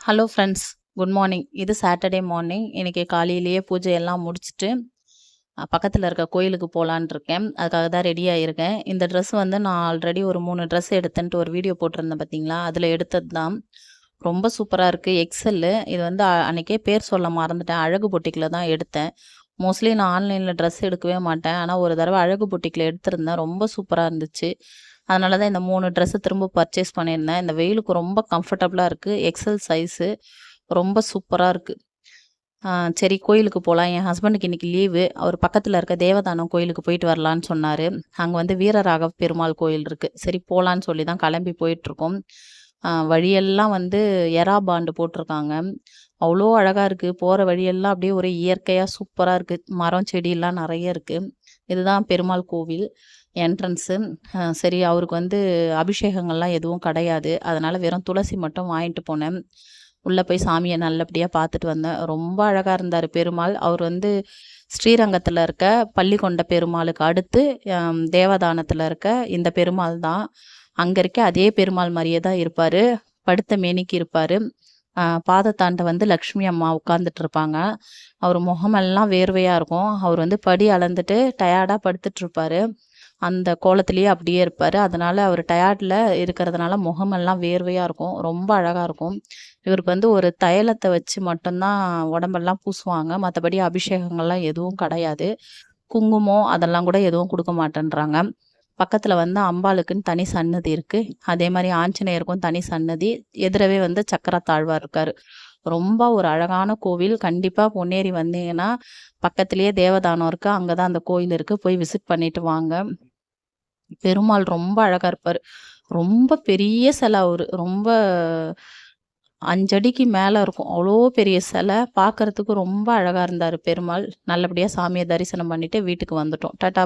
Hello friends, good morning. இது Saturday morning. இன்னைக்கு காலையிலேயே பூஜையெல்லாம் முடிச்சுட்டு பக்கத்தில் இருக்க கோயிலுக்கு போகலான்னு இருக்கேன். அதுக்காக தான் ரெடி ஆகியிருக்கேன். இந்த ட்ரெஸ் வந்து நான் ஆல்ரெடி ஒரு 3 ட்ரெஸ் எடுத்தேன்ட்டு ஒரு வீடியோ போட்டிருந்தேன் பார்த்தீங்களா, அதில் எடுத்தது தான். ரொம்ப சூப்பராக இருக்குது. எக்ஸல்லு. இது வந்து அன்றைக்கே பேர் சொல்ல மறந்துட்டேன். அழகு பொட்டிக்கில் தான் எடுத்தேன். மோஸ்ட்லி நான் ஆன்லைனில் ட்ரெஸ் எடுக்கவே மாட்டேன். ஆனால் ஒரு தடவை அழகு பொட்டிக்கில் எடுத்திருந்தேன். ரொம்ப சூப்பராக இருந்துச்சு. அதனால தான் இந்த 3 ட்ரெஸ்ஸு திரும்ப பர்ச்சேஸ் பண்ணியிருந்தேன். இந்த வெயிலுக்கு ரொம்ப கம்ஃபர்டபுளாக இருக்குது. XL size. ரொம்ப சூப்பராக இருக்குது. சரி கோயிலுக்கு போகலாம். என் ஹஸ்பண்டுக்கு இன்றைக்கி லீவு. அவர் பக்கத்தில் இருக்க தேவதானம் கோயிலுக்கு போயிட்டு வரலான்னு சொன்னார். அங்கே வந்து வீரராகவ பெருமாள் கோயில் இருக்குது. சரி போகலான்னு சொல்லி தான் கிளம்பி போயிட்டுருக்கோம். வழியெல்லாம் வந்து எறா பாண்டு போட்டிருக்காங்க. அவ்வளோ அழகாக இருக்குது. போகிற வழியெல்லாம் அப்படியே ஒரு இயற்கையாக சூப்பராக இருக்குது. மரம் செடியெல்லாம் நிறைய இருக்குது. இதுதான் பெருமாள் கோவில் என்ட்ரன்ஸு. சரி அவருக்கு வந்து அபிஷேகங்கள்லாம் எதுவும் கிடையாது. அதனால் வெறும் துளசி மட்டும் வாங்கிட்டு போனேன். உள்ளே போய் சாமியை நல்லபடியாக பார்த்துட்டு வந்தேன். ரொம்ப அழகாக இருந்தார் பெருமாள். அவர் வந்து ஸ்ரீரங்கத்தில் இருக்க பள்ளிகொண்ட பெருமாளுக்கு அடுத்து தேவதானத்தில் இருக்க இந்த பெருமாள் தான். அங்கே இருக்க அதே பெருமாள் மாதிரியே தான் இருப்பார். படுத்த மேனிக்கு இருப்பார். பாதத்தாண்ட வந்து லக்ஷ்மி அம்மா உட்காந்துட்டு இருப்பாங்க. அவர் முகமெல்லாம் வேர்வையாக இருக்கும். அவர் வந்து படி அளந்துட்டு டயர்டாக படுத்துட்ருப்பார். அந்த கோலத்திலேயே அப்படியே இருப்பார். அதனால் அவர் டயர்டில் இருக்கிறதுனால முகமெல்லாம் வேர்வையாக இருக்கும். ரொம்ப அழகாக இருக்கும். இவருக்கு வந்து ஒரு தைலத்தை வச்சு மட்டும்தான் உடம்பெல்லாம் பூசுவாங்க. மற்றபடி அபிஷேகங்கள்லாம் எதுவும் கிடையாது. குங்குமம் அதெல்லாம் கூட எதுவும் கொடுக்க மாட்டேன்றாங்க. பக்கத்தில் வந்து அம்பாளுக்குன்னு தனி சன்னதி இருக்குது. அதே மாதிரி ஆஞ்சநேயருக்கும் தனி சன்னதி. எதிரவே வந்து சக்கரத்தாழ்வார் இருக்கார். ரொம்ப ஒரு அழகான கோவில். கண்டிப்பாக பொன்னேரி வந்தீங்கன்னா பக்கத்துலேயே தேவதானம் இருக்குது. அங்கே தான் அந்த கோயில் இருக்குது. போய் விசிட் பண்ணிட்டு வாங்க. பெருமாள் ரொம்ப அழகாக இருப்பார். ரொம்ப பெரிய சிலை அவரு. ரொம்ப 5 அடிக்கு மேலே இருக்கும். அவ்வளோ பெரிய சிலை. பார்க்குறதுக்கு ரொம்ப அழகாக இருந்தார் பெருமாள். நல்லபடியாக சாமியை தரிசனம் பண்ணிவிட்டு வீட்டுக்கு வந்துட்டோம். டாட்டா.